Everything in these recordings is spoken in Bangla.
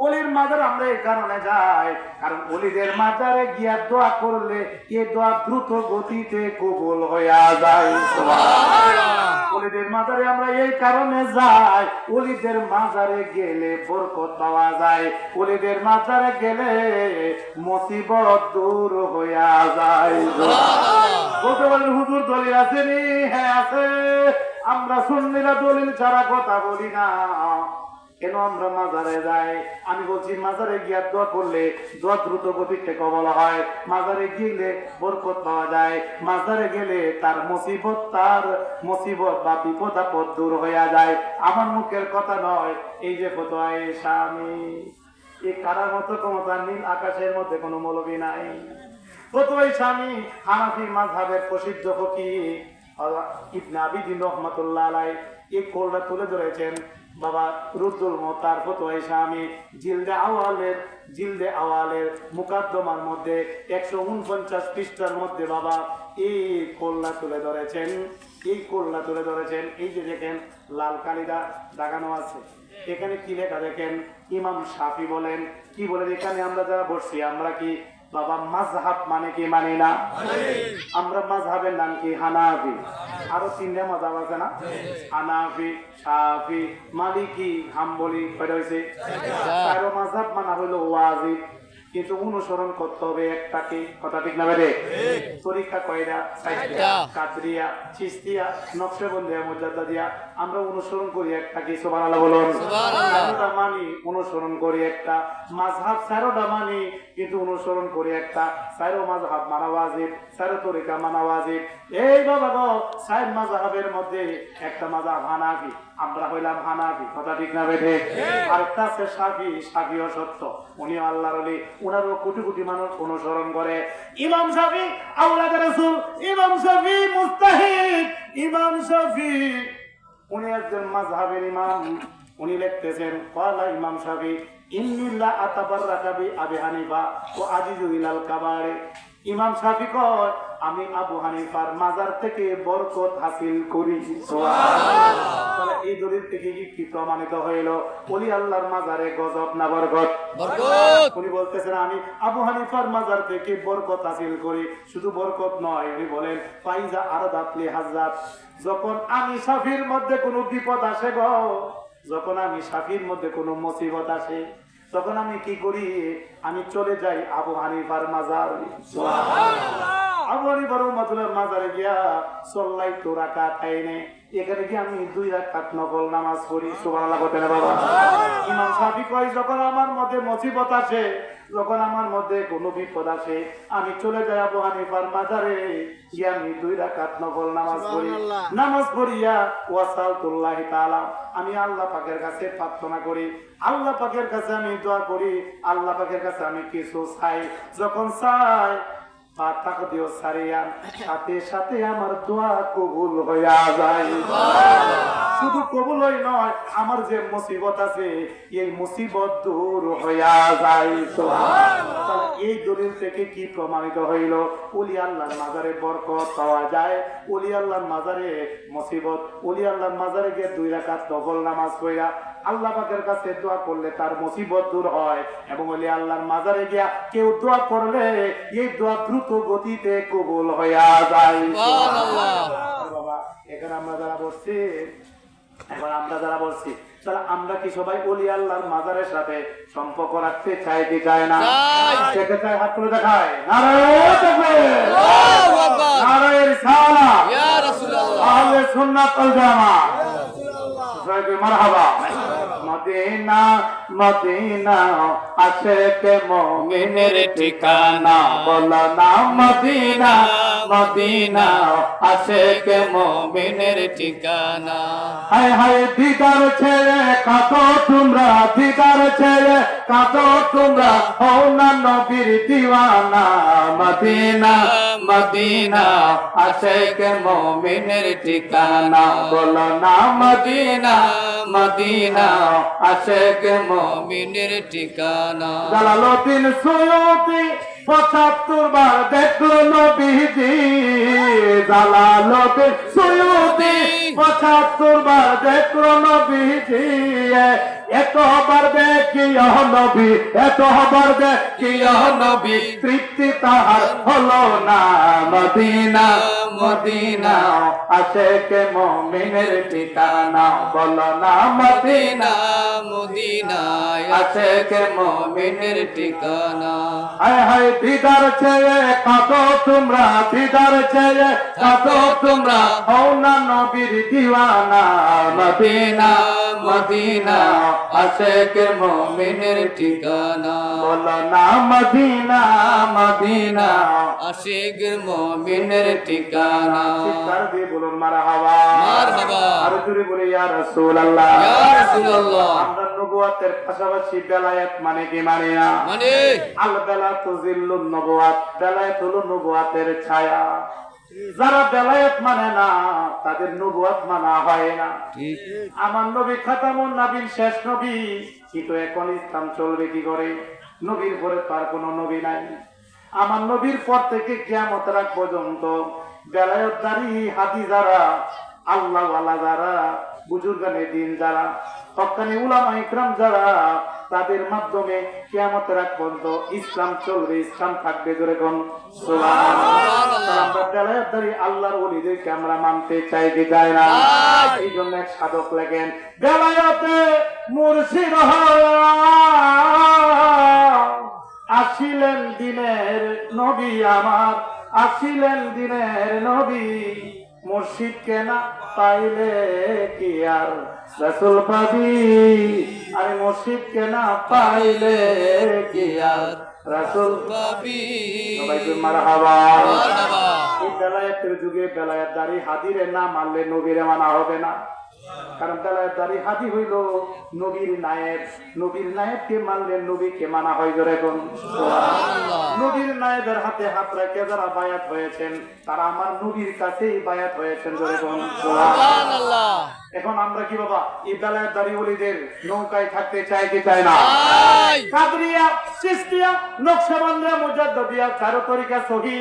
ওলির মাজার আমরা এই কারণে যাই, কারণ ওলিদের মাজারে গিয়া দোয়া করলে এই দোয়া দ্রুত গতিতে কবুল হইয়া যায়। ওলিদের মাজারে আমরা এই কারণে যাই, ওলিদের মাজারে গেলে বরকত পাওয়া যায়, ওলিদের মাজারে গেলে মুসিবত দূর হইয়া যায়। বলতে বলেন হুজুর দলিল আসেনি? হ্যাঁ আছে। আমরা সুন্নিরা দলিল ছাড়া কথা বলি না। কেন আমরা মাজারে যাই? আমি বলছি মাজারে গিয়ে দোয়া করলে দোয়া দ্রুত গতিতে কবল হয়, মাজারে গেলে বরকত পাওয়া যায়, মাজারে গেলে তার মুসিবত বা বিপদ আপদ দূর হইয়া যায়। আমার মুখের কথা নয়, এই যে ফতোয়া স্বামী, এই কারার মতো ক্ষমতা নীল আকাশের মধ্যে কোনো মৌলবী নাই। ফতোয়া স্বামী হানাফি মাযহাবের প্রসিদ্ধ ফকিহ ইবনে আবিদিন রাহমাতুল্লাহ আলাইহি এই কোলটা তুলে ধরেছেন। বাবা রুদ্দুল মুতার ফতোয়া স্বামী জিলদে আওয়ালের মুকাদ্দমার মধ্যে 149 পৃষ্ঠার মধ্যে বাবা এই কোলটা তুলে ধরেছেন। এই যে দেখেন লাল কালিদা দাগানো আছে, এখানে কি লেখা দেখেন? ইমাম শাফি বলেন, কি বলেন এখানে? আমরা যারা বসছি আমরা কি বাবা মাযহাব মানে কি মানি না? আমরা মাযহাবের নাম কি? হানাফি। আরো 3টা মাযহাব আছে না? হানাফি, শাফি, মালিকি, হাম্বলি। কয়টা হইছে? 4 মাযহাব মানা হলো ওয়াজিব, কিন্তু অনুসরণ করতে হবে একটাকে। কথা ঠিক না বেরে? তরিকা কয়টা? 4টা। কাদরিয়া, চিশতিয়া, নকশবন্দিয়া, মুজাদ্দিদিয়া। আমরা অনুসরণ করি একটাকে। সুবহানাল্লাহ বলুন। সুবহানাল্লাহ। মানি অনুসরণ করি একটা। মাযহাব 4টা মানি, কিন্তু অনুসরণ করি একটা। 4 মাযহাব মানা ওয়াজিব, 4 তরিকা মানা ওয়াজিব। এই বাবা গো, 4 মাযহাবের মধ্যে একটা মাযহাব হানাফি, আমরা হইলাম হানাফি। কথা ঠিক না বেরে? আরেকটা আছে শাফি, শাফিও সত্য, উনি আল্লাহর ওলি, উনারও কোটি কোটি মানুষ অনুসরণ করে। ইমাম শাফি আওলাদ রাসূল, ইমাম শাফি মুস্তাহিদ, ইমাম শাফি উনি একজন মাযহাবের ইমাম। উনি লিখতেছেন, ক্বালা ইমাম শাফি ইন্নী লা আতাবাররাকা বি আবি হানিফা ওয়া আজিজু ইলাল কাবারে। ইমাম শাফি কয়, আমি আবু হানিফার মাজার থেকে বরকত হাসিল করি। সুবহানাল্লাহ। তাহলে এই দলিল থেকে কি প্রমাণিত হইল? ওলি আল্লাহর মাজারে গজব না বরকত? বরকত। উনি বলতেছেন আমি আবু হানিফার মাজার থেকে বরকত হাসিল করি। শুধু বরকত নয়, উনি বলেন ফাইজা আরাদাত লি হাজাত, যখন আমি শাফির মধ্যে কোনো বিপদ আসে গো, যখন আমি শাফির মধ্যে কোনো মুসিবত আসে, তখন আমি কি করি? আমি চলে যাই আবু হানিফার মাজার। সুবহানাল্লাহ। আবু হানিফার মাজারে গিয়া সাল্লাইতু রাকাতাইনে, এখানে কি আমি 2 রাকাত নফল নামাজ পড়ি। সুবহানাল্লাহ বলেন বাবা। ইমাম শাফি কয়, যখন আমার মধ্যে মুসিবত আসে, যখন আমার মধ্যে কোনো বিপদ আসে, আমি চলে যাই আবু হানিফার মাজারে গিয়া আমি 2 রাকাত নফল নামাজ পড়ি। নামাজ পড়িয়া ওয়াসালতুল্লাহি তাআলা, আমি আল্লাহ পাকের কাছে প্রার্থনা করি, আল্লাহ পাকের কাছে আমি দোয়া করি, আল্লাহ পাকের কাছে আমি কিছু চাই। যখন চাই সাথে সাথে আমার দোয়া কবুল হইয়া যায়। শুধু কবুল হয় নয়, আমার যে মুসিবত আছে এই মুসিবত দূর হইয়া যায়। এই দলিল থেকে কি প্রমাণিত হইল? ওলি আল্লাহর মাজারে বরকত পাওয়া যায়, ওলি আল্লাহর মাজারে মুসিবত, ওলি আল্লাহর মাজারে গিয়ে 2 রাকাত নফল নামাজ পড়া আল্লাহ পাকের কাছে দোয়া করলে তার মুসিবত দূর হয়। এবং ওলি আল্লাহর মাজারে গিয়া কেউ দোয়া করলে এই দোয়া দ্রুত গতিতে কবুল হইয়া যায়। বাবা এখানে আমরা যারা বসছি, তাহলে আমরা কি সবাই ওলি আল্লাহর মাজারের সাথে সম্পর্ক রাখতে চাই কি চায় না? চাই, হাত তুলে দেখায়। নারায়ে তাকবীর, আল্লাহু আকবার, নারায়ে রিসালাত, ইয়া রাসূলুল্লাহ, আহলে সুন্নাত ওয়াল জামাত, মারহাবা। মদিনা মদিনা আশিকে মুমিনের ঠিকানা, বলো না মদিনা মদিনা আশিকে মুমিনের ঠিকানা। হায় হায় দিদার ছেড়ে কাঁদো তোমরা, দিদার ছেড়ে কাঁদো তোমরা, হও না নবীর দিওয়ানা। মদিনা মদিনা আশিকে মুমিনের ঠিকানা, বলো না মদিনা মদিনা আশিকে মুমিনের ঠিকানা। জালালউদ্দিন সুয়ুতি 75 বার দেখলো নবীজি জালালতে সুয়ুতি 75 বার দেখলো নবীজি এতবার দেখিয়া নবী এতবার দেখিয়া নবী তৃপ্তি তাহার হলো না মদিনা মদিনা আশেকে মুমিনের ঠিকানা বলো না মদিনা মদিনা আশেকে মুমিনের ঠিকানা হায় হায় দিদার ছেড়ে কাঁদো তোমরা দিদার ছেড়ে কাঁদো তোমরা হও না নবীর দিওয়ানা মদিনা মদিনা আশেকে মুমিনের ঠিকানা বলো না মদিনা মদিনা আশেকের মুমিনের ঠিকানা চিৎকার দিয়ে বলুন মারহাবা মারহাবা আর জোরে বলে ইয়া রাসূলুল্লাহ ইয়া রাসূলুল্লাহ আমরা নবুয়তের পাশাপাশি বেলায়েত মানে কি মানে না মানে আল বেলাতু জিল্লুন নবুয়াত বেলায়েত হলো নবুয়তের ছায়া যারা বেলায়েত মানে না তাদের নবুয়ত মানা হয় না ঠিক আমার নবী খাতামুন নবীর শেষ নবী কিন্তু এখন ইসলাম চলবে কি করে নবীর পরে তার কোনো নবী নাই আমার নবীর পর থেকে কিয়ামত রাত পর্যন্ত বেলায়েতদারি হাদি যারা আল্লাহ ওয়ালা যারা বুজুর্গানে দিন যারা হক্কানি উলামা ইকরাম যারা তাদের মাধ্যমে কিয়ামতের রাত পর্যন্ত ইসলাম চলবে ইসলাম থাকবে জোরে কোন সুবহানাল্লাহ আমরা বেলায়েতদারি আল্লাহর ওলিদেরকে আমরা মানতে চাই কি চাই না এই জন্য এক সাধক লেখেন বেলায়েতে মুর্শিদ আসিলেন দিনের নবী আমার আসিলেন দিনের নবী মুর্শিদ কেনা পাইলে কি আর রাসূল পাবি আরে মুর্শিদ কেনা পাইলে কি আর রাসূল পাবি সবাই বলুন মারহাবা মারহাবা এই বেলায়েতের যুগে বেলায়েতদারি হাদিরে না মানলে নবীরে মানা হবে না কারণ বেলায়েতদারি হাদি হইল নবীর নায়েব নবীর নায়েবকে মানলে নবীকে মানা হয় জোরে কোন সুবহানাল্লাহ নবীর নায়েবের হাতে হাত রেখে যারা বায়াত হয়েছেন তারা আমার নবীর কাছেই বায়াত হয়েছেন জোরে কোন সুবহানাল্লাহ এখন আমরা কি বাবা এই বেলায়েতদারি ওলিদের নৌকায় থাকতে চাই কি চাই না কাদরিয়া চিশতিয়া নকশবন্দিয়া মুজাদ্দিদিয়া চারো তরিকা সহি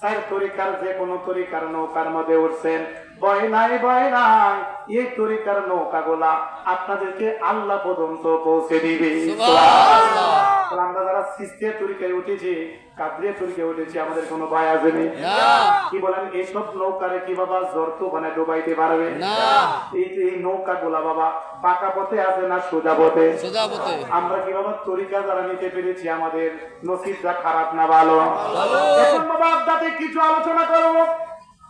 চার তরিকার যে কোনো তরিকার নৌকার মধ্যে উঠছেন ভয় নাই এই তরিকার নৌকাগুলা আপনাদেরকে আল্লাহ পর্যন্ত পৌঁছে দিবে সুবহানাল্লাহ আমরা যারা চিশতিয়া তরিকায় উঠেছি কাদরিয়া তরিকায় উঠেছি আমাদের কোনো ভয় আছে না কি বলেন এইসব নৌকারে কি বাবা জোর তো মানে ডুবাইতে পারবে না এই নৌকাগুলা বাবা পাকা পথে আছে না সোজা পথে সোজা পথে আমরা কি বাবা তরিকা যারা নিতে পেরেছি আমাদের নসিবটা খারাপ না ভালো এখন বাবা আপনাদের কিছু আলোচনা করব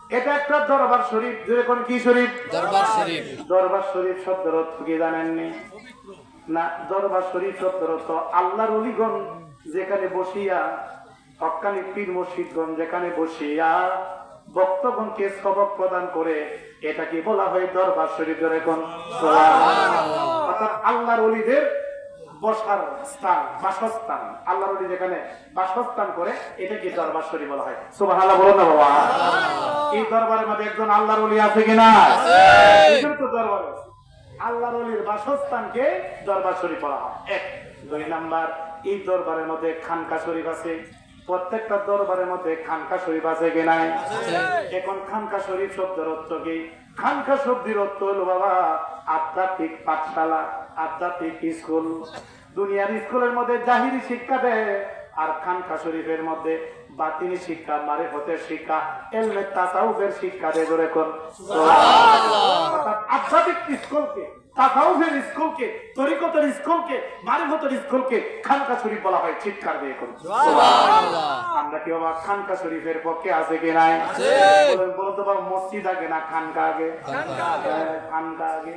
এটা একটা দরবার শরীফ যেরকম কি শরীফ দরবার শরীফ দরবার শরীফ শব্দের অর্থ কি জানেননি না দরবার শরীফ শব্দের অর্থ আল্লাহর ওলিগণ যেখানে বসিয়া হক্কানি পীর মুর্শিদগণ যেখানে বসিয়া ভক্তগণকে সবক প্রদান করে এটাকে বলা হয় দরবার শরীফ যেরকম অর্থাৎ আল্লাহর ওলিদের বসার স্থান বাসস্থান আল্লাহর ওলি যেখানে বাসস্থান করে এটাকে দরবার শরীফ বলা হয় সুবহানাল্লাহ বলো না বাবা এই দরবারের মধ্যে একজন আল্লাহর ওলি আছে কিনা আছে তো দরবারে আল্লাহর ওলির বাসস্থানকে দরবার শরীফ বলা হয় এক দুই নাম্বার এই দরবারের মধ্যে খানকা শরীফ আছে প্রত্যেকটা দরবারের মধ্যে খানকা শরীফ আছে কি নাই এখন খানকা শরীফ শব্দের অর্থ কি খানকা শব্দের অর্থ হলো বাবা আধ্যাত্মিক পাঠশালা আধ্যাত্মিক স্কুল দুনিয়ার স্কুলের মধ্যে জাহিরি শিক্ষা দেয় আর খানকা শরীফের মধ্যে বাতিনি শিক্ষা মারিফতের শিক্ষা ইলমে তাসাউফের শিক্ষা দেয় জোরে কোন সুবহানাল্লাহ অর্থাৎ আধ্যাত্মিক স্কুলকে তাসাউফের স্কুলকে তরিকতের স্কুলকে মারিফতের স্কুলকে খানকা শরীফ বলা হয় চিৎকার দিয়ে কোন সুবহানাল্লাহ আমরা কি বাবা খানকা শরীফের পক্ষে আছে কি নাই বলেন তো বাবা মসজিদ আগে না খানকা আগে খানকা আগে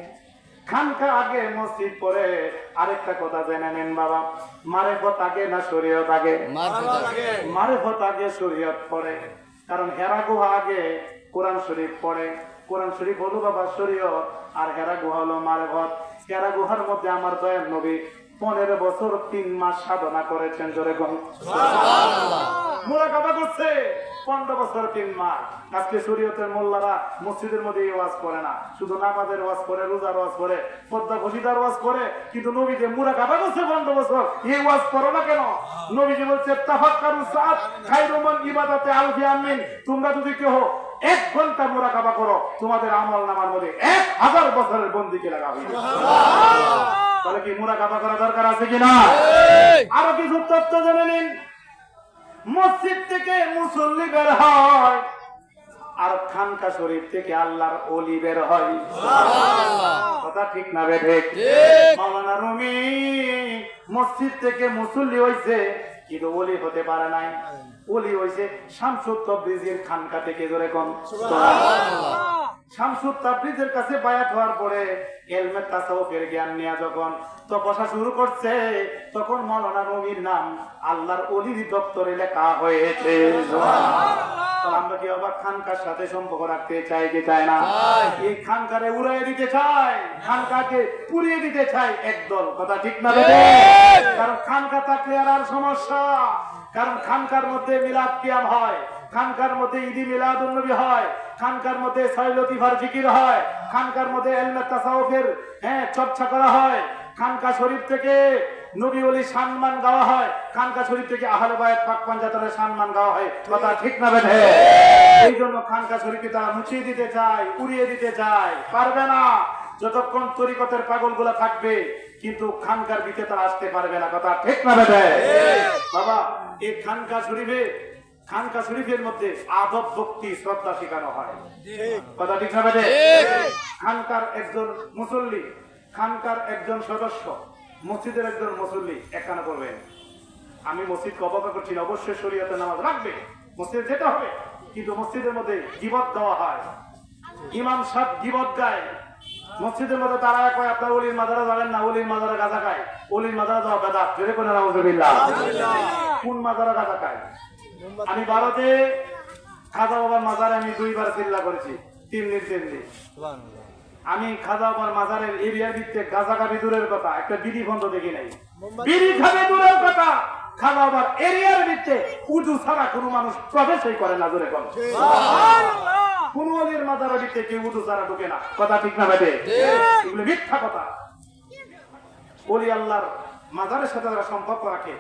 খানকা আগে মসজিদ পরে আরেকটা কথা জেনে নেন বাবা মারিফত আগে না শরীয়ত আগে মারিফত আগে শরীয়ত পড়ে কারণ হেরা গুহা আগে কোরআন শরীফ পড়ে কোরআন শরীফ হলো বাবা শরীয়ত আর হেরা গুহা হলো মারিফত হেরা গুহার মধ্যে আমার দয়াল নবী 15 বছর 3 মাস সাধনা করেছেন, জোরে কোন সুবহানাল্লাহ। মুরাকাবা করছে 15 বছর 3 মাস। আজকে শরীয়তের মোল্লারা মসজিদের মধ্যে এই ওয়াজ করে না, শুধু নামাজের ওয়াজ করে, রোজার ওয়াজ করে, পর্দা ঘোষিতার ওয়াজ করে, কিন্তু নবী যে মুরাকাবা করছে 15 বছর, এই ওয়াজ করো না কেন? নবীজি বলছে তাফাক্কারু সাআত খায়রুম মিন ইবাদাতি আলফি আমিন। তোমরা যদি কেউ 1 ঘন্টা মুরাকাবা করো, তোমাদের আমল নামার মধ্যে 1000 বছরের বন্দিকে লাগা হবে। তাহলে কি মুরাকাবা করা দরকার আছে কিনা? আরো কিছু তথ্য জেনে নিন। মসজিদ থেকে মুসল্লি বের হয়, আর খানকা শরীফ থেকে আল্লাহর ওলি বের হয়। কথা ঠিক না বেঠিক? মাওলানা রুমি মসজিদ থেকে মুসল্লি হইছে, কিন্তু ওলি হতে পারে নাই। ওলি হইছে শামসুত তাবরিজির খানকা থেকে, জোরে কোন সুবহানাল্লাহ। শামসুত তাবরিজের কাছে বায়াত হওয়ার পরে ইলমে তাসাউফের জ্ঞান নিয়ে যখন তপস্যা শুরু করছে, তখন মাওলানা রুমির নাম আল্লাহর ওলির দপ্তরে লেখা হয়েছে। সুবহানাল্লাহ। আমরা কি অবাক খানকার সাথে সম্পর্ক রাখতে চাই কি চাই না? এই খানকারে উড়াইয়ে দিতে চাই, খানকাকে পুড়িয়ে দিতে চাই একদল। কথা ঠিক না? কারণ খানকা থাকলে আর সমস্যা। কারণ খানকার মধ্যে মিলাদ কিয়াম হয়, খানকার মধ্যে ঈদি মিলাদুন নবী হয়, খানকার মধ্যে লতিফার জিকির হয়, খানকার মধ্যে ইলমে তাসাউফের চর্চা করা হয়, খানকা শরীফ থেকে নবী ওলি সম্মান গাওয়া হয়, খানকা শরীফ থেকে আহলে বায়াত পাক পাঞ্জাতনের সম্মান গাওয়া হয়। কথা ঠিক না বেঠে? এই জন্য খানকা শরীফকে তারা মুছিয়ে দিতে চায়, উড়িয়ে দিতে চায়, পারবে না। যতক্ষণ তরিকতের পাগলগুলা থাকবে, কিন্তু খানকার দিকে তারা আসতে পারবে না। কথা ঠিক না বেঠে? বাবা, এই খানকা শরীফের মধ্যে আদব, ভক্তি, শ্রদ্ধা শেখানো হয়। কথা ঠিক না বেঠে? খানকার একজন মুসল্লি, খানকার একজন সদস্য, মসজিদের একজন মুসল্লি একখানা করবেন, আমি মসজিদকে অবজ্ঞা করছি না, অবশ্যই শরীয়তে নামাজ রাখবে, মসজিদে যেতে হবে, কিন্তু মসজিদের মধ্যে গীবত গাওয়া হয়, ইমাম সাহেব গীবত গায় মসজিদের মধ্যে। তারা কয় আপনার ওলির মাজারা যাবেন না, ওলির মাজারা গাঁজা খায়, ওলির মাজারা যাওয়া বেদাত। জোরে কোন নাউজুবিল্লাহ। কোন মাজারা গাঁজা খায়? আমি ভারতে খাজা বাবার মাজারে আমি 2 বার চিল্লা করেছি, 3 দিন। আমি খাজা বাবার মাজারের এরিয়ার ভিতরে গাঁজা খাবি দূরের কথা, একটা বিড়ি বন্ধ দেখি নাই। বিড়ি খাবে দূরের কথা, খাজা বাবার এরিয়ার ভিতরে উজু ছাড়া কোনো মানুষ প্রবেশই করে না। জোরে কোন কোন ওলির মাজারের ভিতরে কেউ উজু ছাড়া ঢুকে না। কথা ঠিক না বেঠে? এগুলো মিথ্যা কথা। ওলি আল্লাহর মাজারের সাথে যারা সম্পর্ক রাখে,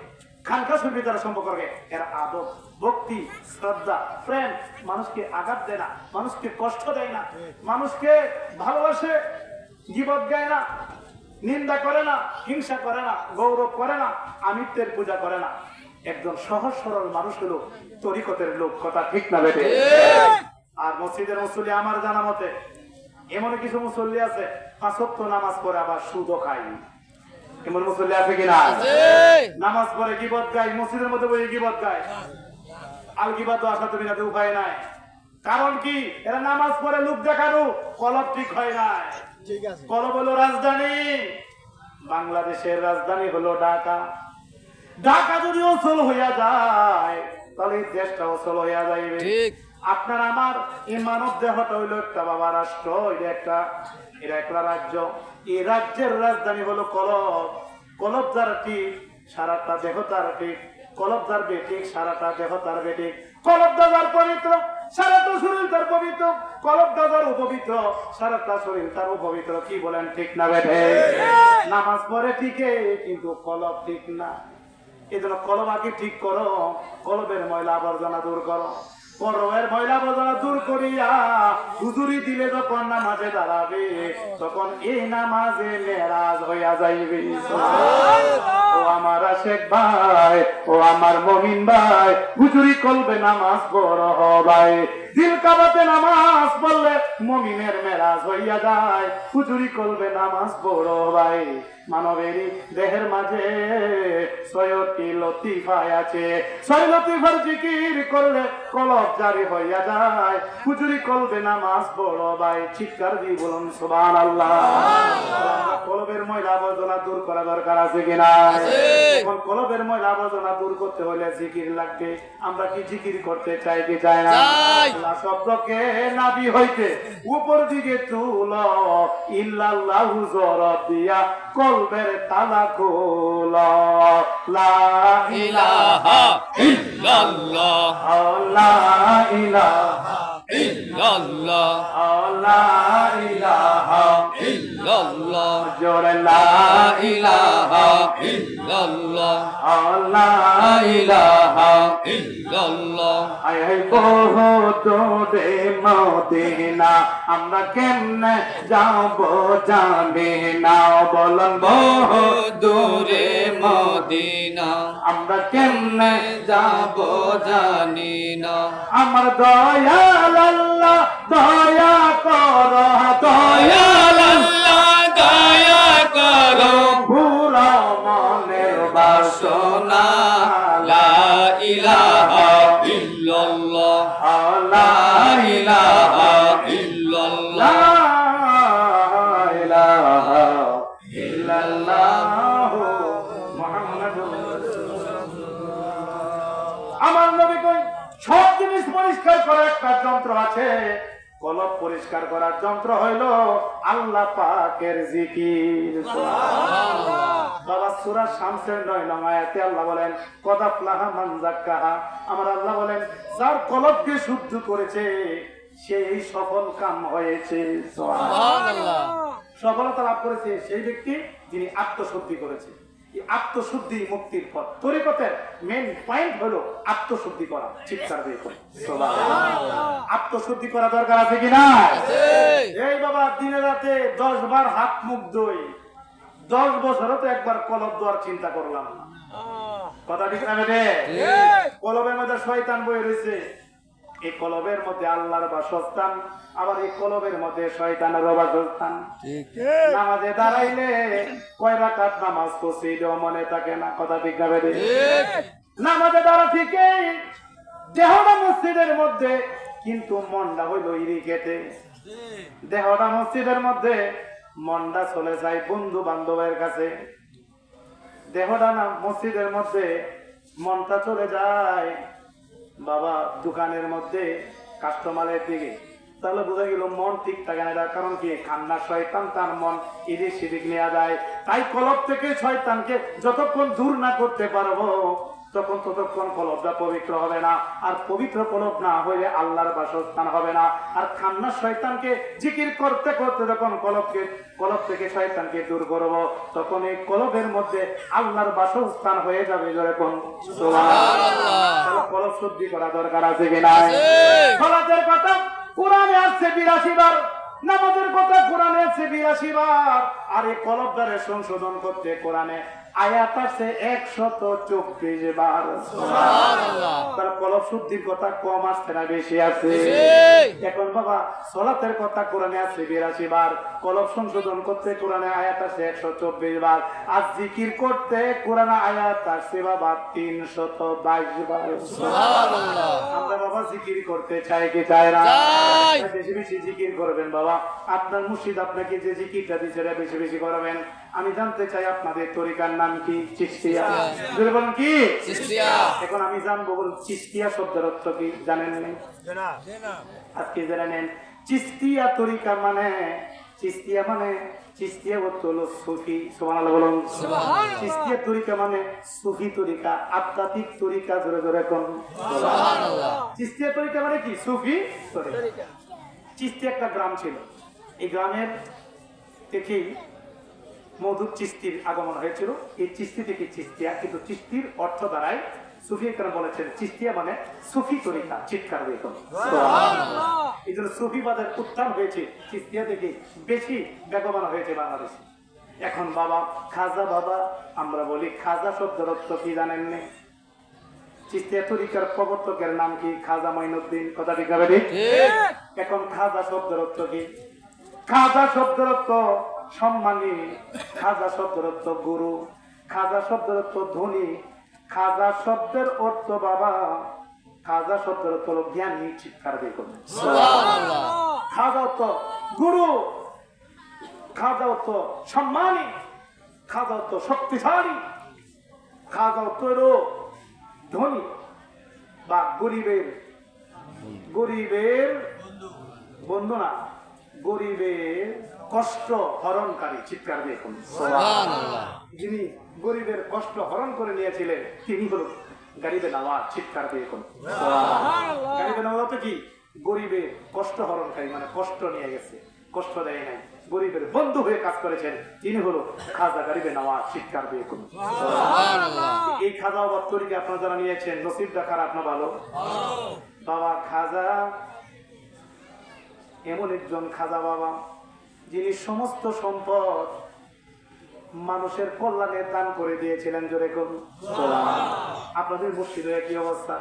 খানকা শরীফের যারা সম্পর্ক রাখে, এরা আদব, ভক্তি, শ্রদ্ধা, প্রেম, মানুষকে আঘাত দেয় না, মানুষকে কষ্ট দেয় না, মানুষকে ভালোবাসে, গীবত গায় না, নিন্দা করে না, হিংসা করে না, গৌরব করে না, আমিত্বের পূজা করে না। একজন সহজ সরল মানুষ হলো তরিকতের লোক। কথা ঠিক না বেঠে? আর মসজিদের মুসল্লি আমার জানা মতে এমন কিছু মুসল্লি আছে 5 ওয়াক্ত নামাজ পড়ে আবার সুদও খায়। এমন মুসল্লি আছে কিনা? নামাজ পড়ে গীবত গায়, মসজিদের মধ্যে বসে গীবত গায়। আল গীবত আসা তুমি না, উপায় নাই। কারণ কি? এরা নামাজ পড়ে লোক দেখানো, কলব ঠিক হয় না। কলব হলো রাজধানী, বাংলাদেশের রাজধানী হলো ঢাকা। ঢাকা যদি অচল হইয়া যায়, তাহলে দেশটা অচল হইয়া যাইবে। আপনার আমার এই মানব দেহটা হইলো একটা বাবা রাষ্ট্র, এটা একটা রাজ্য। এই রাজ্যের রাজধানী হলো কলব। কলব যার ঠিক, সারাটা দেহ তার ঠিক। কলব যার বেঠিক, সারাটা দেহ তার বেঠিক। কলব যার পবিত্র, সারাটা শরীর তার পবিত্র। কলব যার অপবিত্র, সারাটা শরীর তার অপবিত্র। কি বলেন, ঠিক না বেঠে? নামাজ পড়ে ঠিকই, কিন্তু কলব ঠিক না। এই জন্য কলব আগে ঠিক করো, কলবের ময়লা আবর্জনা দূর করো। কলবের ময়লা আবর্জনা দূর করিয়া হুজুরি দিলে যখন নামাজে দাঁড়াবে, তখন এই নামাজে মেরাজ হইয়া যাইবে। ও আমার আশেক ভাই, ও আমার মুমিন ভাই, হুজুরি করবে নামাজ পড়ো ভাই। দিল কাবাতে নামাজ পড়লে মুমিনের মেরাজ হইয়া যায়। হুজুরি করবে নামাজ পড়ো ভাই। মানবের দেহের মাঝে ছয়টি লতিফায় আছে। ছয় লতিফার জিকির করলে কলব জারি হইয়া যায়। হুজুরি কলবে নামাজ বড় ভাই, চিৎকার দিয়ে বলুন সুবহানাল্লাহ। কলবের ময়লা আবর্জনা দূর করা দরকার আছে কিনা? এখন কলবের ময়লা আবর্জনা দূর করতে হলে জিকির লাগবে। আমরা কি জিকির করতে চাই কি চাই না? চাই। আল্লাহ শব্দকে নাভি হইতে উপর দিকে তুল, ইল্লাল্লাহু জরব দিয়া কলবের তালা খোল। লা ইলাহা ইল্লাল্লাহ লা ইলাহা ইল্লাল্লাহ লা ইলাহা ইল্লাল্লাহ জোরে লা ইলাহা ইল্লাল্লাহ লা ইলাহা ইল্লাল্লাহ। আয় বহু দূরে মদিনা, আমরা কেমনে যাব জানি না। বলুন বহু দূরে মদিনা আমরা কেমনে যাব জানি না। আমার দয়াল আল্লাহ দয়া কর, দয়াল আল্লাহ দয়া করো, পুরা মনের বাসনা। লা ইলাহা ইল্লাল্লাহ লা ইলাহা ইল্লাল্লাহ। ইলাহা ইল্লাল্লাহ মুহাম্মাদুর রাসূলুল্লাহ। আমার নবী কই সব জিনিস পরিষ্কার করার একটা যন্ত্র আছে। কলব পরিষ্কার করার যন্ত্র হইল আল্লাহ পাকের জিকির। বাবা সূরা শামসের 9 নং আয়াতে আল্লাহ বলেন কদ আফলাহা মান যাক্কাহা। আমার আল্লাহ বলেন যার কলবকে শুদ্ধ করেছে সেই সফল কাম হয়েছে। সুবহানাল্লাহ। সফলতা লাভ করেছে সেই ব্যক্তি যিনি আত্মশুদ্ধি করেছে। এই আত্মশুদ্ধি মুক্তির পথ। তরিকতের মেইন পয়েন্ট হলো আত্মশুদ্ধি করা। চিৎকার দিয়ে সুবহানাল্লাহ। আত্মশুদ্ধি করা দরকার আছে কিনা? এই বাবা দিনে রাতে 10 বার হাত মুখ ধুই, 10 বছরও তো একবার কলব দেওয়ার চিন্তা করলাম না। কথা ঠিক না বেটে? কলবের মধ্যে শয়তান বয়ে রয়েছে। এই কলবের মধ্যে আল্লাহর বাসস্থান, আবার এই কলবের মধ্যে শয়তানের বাসস্থান। নামাজে দাঁড়াইলে কয় রাকাত নামাজ পড়ছিলেও মনে থাকে না। কথা ঠিক না বেটে? নামাজে দাঁড়া ঠিকই, দেহটা মসজিদের মধ্যে, কিন্তু মনটা হইল ইরিকেতে। দেহটা মসজিদের মধ্যে, মনটা চলে যায় বন্ধু বান্ধবের কাছে। দেহটা না মসজিদের মধ্যে, মনটা চলে যায় বাবা দোকানের মধ্যে কাস্টমারের দিকে। তাহলে বোঝা গেল মন ঠিক থাকে না। এটার কারণ কি? কান্না শয়তান তার মন এদিক সেদিক নেওয়া যায়। তাই কলব থেকে শয়তানকে যতক্ষণ দূর না করতে পারবো ততক্ষণ কলবটা পবিত্র হবে না। আর পবিত্র কলব না হইলে আল্লাহর বাসস্থান হবে না। আর কান্না শয়তানকে জিকির করতে করতে যখন কলব থেকে শয়তানকে দূর করব, তখন এই কলবের মধ্যে আল্লাহর বাসস্থান হয়ে যাবে। যখন সুবহানাল্লাহ। কলব শুদ্ধি করা দরকার আছে কিনা? সালাতের কথা কোরআনে আসছে 82 বার, নামাজের কথা কোরআনে আছে 82 বার। আর এই কলব দ্বারা সংশোধন করতে কোরআনে আয়াত আছে 124 বার। সুবহানাল্লাহ। তার কলব শুদ্ধির কথা কম আসছে না বেশি আছে? এখন বাবা সালাতের কথা কোরআনে আছে 82 বার, কলব সংশোধন করতে কোরআনে আয়াত আছে 124 বার। আর জিকির করতে কোরআনে আয়াত আছে বাবা 322 বার। সুবহানাল্লাহ। আমরা বাবা জিকির করতে চাই কি চাই না? চাই। বেশি বেশি জিকির করবেন বাবা। আপনার মুর্শিদ আপনাকে যে জিকিরটা দিচ্ছে সেটা বেশি বেশি করবেন। আমি জানতে চাই আপনাদের তরিকার নাম কি? চিশতিয়া। যদি বলেন কি? চিশতিয়া। এখন আমি জানবো বল চিশতিয়া শব্দের অর্থ কি জানেন? আজকে জেনে নেন। চিশতিয়া তরিকা মানে, চিশতিয়া অর্থ হলো সুফি। সুবহানাল্লাহ বলুন। চিশতিয়া তরিকা মানে সুফি তরিকা, আধ্যাত্মিক তরিকা। জোরে জোরে কোন সুবহানাল্লাহ। চিশতিয়া তরিকা মানে কি? সুফি তরিকা। চিশতি একটা গ্রাম ছিল। এই গ্রামের থেকেই মধুর চিস্তির আগমন হয়েছিল। এই চিস্তি থেকে চিস্তিয়া, কিন্তু চিস্তির অর্থ দাঁড়ায় সুফি। একরা বলেছেন চিস্তিয়া মানে সুফি তরিকা। চিৎকার দিয়ে এই জন্য সুফিবাদের উত্থান হয়েছে চিস্তিয়া থেকে, বেশি বেগবান হয়েছে বাংলাদেশে। এখন বাবা খাজা বাবা আমরা বলি, খাজা শব্দের অর্থ কি জানেন? চিস্তিয়া তরিকার প্রবর্তকের নাম কি? খাজা মঈনুদ্দিন। কথা ঠিক হবে? এখন খাজা শব্দের অর্থ কি? খাজা শব্দের অর্থ সম্মানী, খাজা শব্দের অর্থ গুরু। খাজা শব্দের অর্থ ধনী, খাজা শব্দের অর্থ বাবা, খাজা শব্দের অর্থ হলো জ্ঞানী। চিৎকার দিয়ে করবেন সুবহানাল্লাহ। খাজা অর্থ গুরু, খাজা অর্থ সম্মানী, খাজা অর্থ শক্তিশালী, খাজা অর্থ হলো ধনী বা গরিবের বন্ধু না, গরিবের কষ্ট হরণকারী। চিৎকার দিয়ে করবেন সুবহানাল্লাহ। যিনি গরিবের কষ্ট হরণ করে নিয়েছিলেন তিনি হল গরিবে নওয়াজ। চিৎকার দিয়ে করবেন গরিবে নওয়াজ কি? গরিবের কষ্ট হরণকারী, মানে কষ্ট নিয়ে গেছে, কষ্ট দেয় নাই, গরিবের বন্ধু হয়ে কাজ করেছেন, তিনি হলো খাজা গরিবে নওয়াজ। চিৎকার দিয়ে করবেন সুবহানাল্লাহ। এই খাজা বাবার তরিকা আপনারা যারা নিয়েছেন নসিব দেখার আপনার ভালো। বাবা খাজা এমন একজন খাজা বাবা যিনি সমস্ত সম্পদ মানুষের কল্যাণে দান করে দিয়েছিলেন। জোরে করুন। আপনাদের মুর্শিদের কি অবস্থা?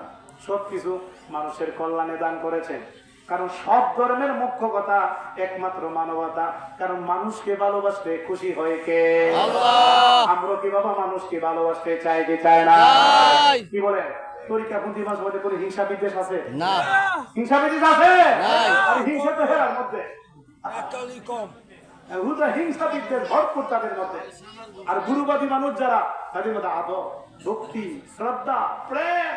সবকিছু মানুষের কল্যাণে দান করেছেন। কারণ সব ধর্মের মুখ্য কথা একমাত্র মানবতা। কারণ মানুষকে ভালোবাসতে খুশি হয় কে? আল্লাহ। আমরা কি বাবা মানুষকে ভালোবাসতে চাই কি চাই না? চাই। কি বলেন? তরিকা পুঁথি মাস মধ্যে কোনো হিংসা বিদ্বেষ আছে? না। হিংসা বিদ্বেষ আছে? নাই। আর হিংসা তো হেরার মধ্যে হিংসা বিদ্বেষ ভরপুর তাদের মধ্যে। আর গুরুবাদী মানুষ যারা, তাদের মধ্যে আদর, ভক্তি, শ্রদ্ধা, প্রেম,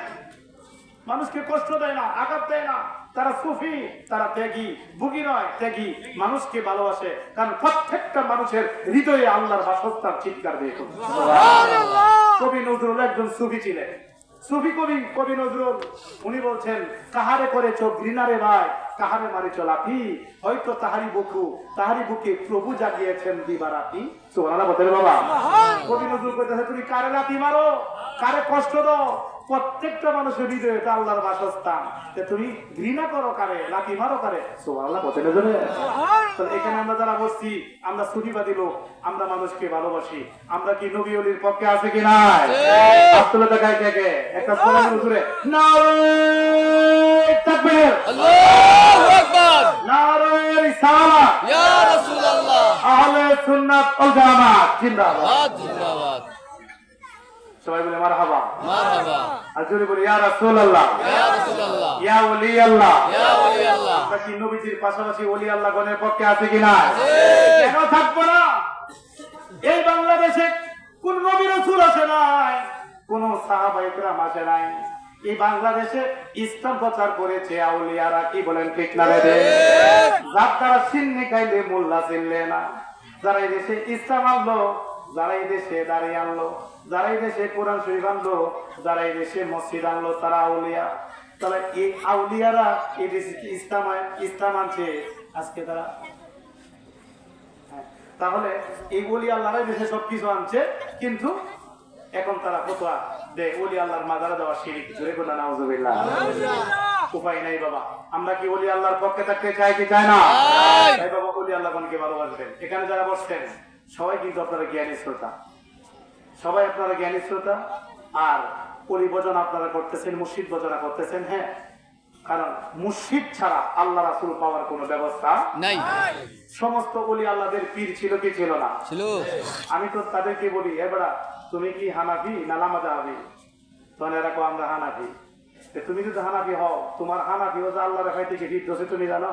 মানুষকে কষ্ট দেয় না, আঘাত দেয় না। তারা সুফি, তারা ত্যাগী, ভুগি নয় ত্যাগী, মানুষকে ভালোবাসে। কারণ প্রত্যেকটা মানুষের হৃদয়ে আল্লাহর বাসস্থান। চিৎকার দিয়ে কবি নজরুল একজন সুফি ছিলেন। সুফি কবি নজরুল উনি বলছেন, কাহারে করেছ ঘৃণারে ভাই, কাহারে মারিছ লাথি, হয়তো তাহারি বুকে প্রভু জাগিয়েছেন দিবারাতি। সুবহানাল্লাহ বলেন বাবা। কবি নজরুল কইতেছে, তুমি কারে লাথি মারো, কারে কষ্ট দাও, প্রত্যেকটা মানুষের হৃদয়ে এটা আল্লাহর বাসস্থান। তুমি ঘৃণা করো কারে, লাথি মারো কারে। সুবহানাল্লাহ বলেন। তাহলে এখানে আমরা যারা বসছি, আমরা সুফিবাদী লোক, আমরা মানুষকে ভালোবাসি। আমরা কি নবী ওলির পক্ষে আছে কি নাই? আসলে দেখাই থেকে একটা সোনা হুজুরে নারে তাকবীর, আল্লাহু আকবার। নারে রিসালাত, ইয়া রাসূলুল্লাহ। আহলে সুন্নাত ওয়াল জামাত জিন্দাবাদ। জিন্দাবাদ। সবাই বলে মারহাবা। মারহাবা। আর জোরে বলি ইয়া রাসূলুল্লাহ, ইয়া রাসূলুল্লাহ, ইয়া ওলি আল্লাহ, ইয়া ওলি আল্লাহ। আমরা কি নবীজির পাশাপাশি ওলি আল্লাহ গণের পক্ষে আছে কি না? কেন থাকবো না? এই বাংলাদেশে কোন নবী রাসূল আসে নাই, কোন সাহাবায়ে কেরাম আসে নাই। এই বাংলাদেশে ইসলাম প্রচার করেছে আউলিয়ারা। কি বলেন ঠিক না রে? যার দ্বারা সিন্নি খাইলে মোল্লা চিনলে না। যারা এই দেশে ইসলাম আনলো, যারা এই দেশে দাঁড়িয়ে আনলো, যারা এই দেশে কোরআন শরীফ আনলো, যারা এই দেশে মসজিদ আনলো, তারা আউলিয়া। তাহলে এই আউলিয়ারা এই দেশে ইসলাম আনছে আজকে তারা। তাহলে এই ওলি আল্লাহর দেশে সবকিছু আনছে, কিন্তু এখন তারা ফতোয়া দেয় ওলি আল্লাহর মাজারে দেওয়া শিরক। জোরে বলেন নাউজুবিল্লাহ। উপায় নাই বাবা। আমরা কি ওলি আল্লাহর পক্ষে থাকতে চাই কি চাই না? তাই বাবা ওলি আল্লাহকে ভালোবাসবেন। এখানে যারা বসছেন সবাই কিন্তু আপনারা জ্ঞানী শ্রোতা, সবাই আপনারা জ্ঞানী শ্রোতা। আর ওলি ভজন আপনারা করতেছেন, মুর্শিদ ভজনা করতেছেন। হ্যাঁ, কারণ মুর্শিদ ছাড়া আল্লাহ রাসূল পাওয়ার কোনো ব্যবস্থা নাই। সমস্ত ওলি আল্লাহদের পীর ছিল কি ছিল না? ছিল। আমি তো তাদেরকে বলি, এবারে তুমি কি হানাফি না লামাযাবি? তখন এরা কো আমরা হানাফি। তুমি যদি হানাফি হও, তোমার হানাফি ও যে আল্লাহর রেখায় থেকে বিদ্রোহে তুমি জানো?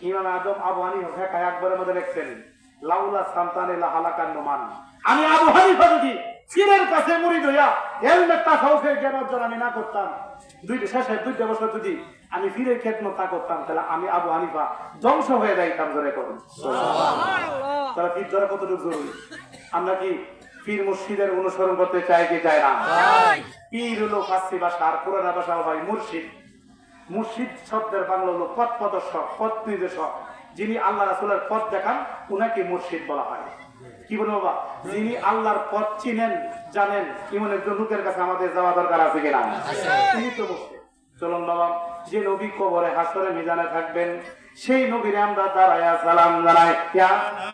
ইমাম আজম আবু হানিফা ফিকহ আকবরের মধ্যে লিখছেন, লাউলা সান্তানে লা হালাকান নুমান। আমি আবু হানিফা যদি পীরের কাছে মুরিদ হইয়া ইলমে তাসাউফের জ্ঞান অর্জন আমি না করতাম, শেষে 2 বছর যদি আমি পীরের খেদমত না করতাম, তাহলে আমি আবু হানিফা ধ্বংস হয়ে যাইতাম। জোরে করুন সুবহানাল্লাহ। তাহলে পীর ধরা কতটুকু জরুরি? আমরা কি পীর মুর্শিদের অনুসরণ করতে চাই কি চাই না? পীর হলো ফার্সি ভাষা, আর পুরানা ভাষা হয় মুর্শিদ। মুর্শিদ শব্দের বাংলা হলো পথ প্রদর্শক, পথ নির্দেশক। যিনি আল্লাহ রাসূলের পথ দেখান উনাকে মুর্শিদ বলা হয়। কি বলবো বাবা? যিনি আল্লাহর পথ চিনেন, জানেন, এমন একজন লোকের কাছে আমাদের যাওয়া দরকার আছে কিনা? তিনি তো মুর্শিদ। চলুন বাবা, যে নবী কবরে হাসরে মিজানে থাকবেন, সেই নবীরে আমরা দাঁড়ায়া সালাম জানাই।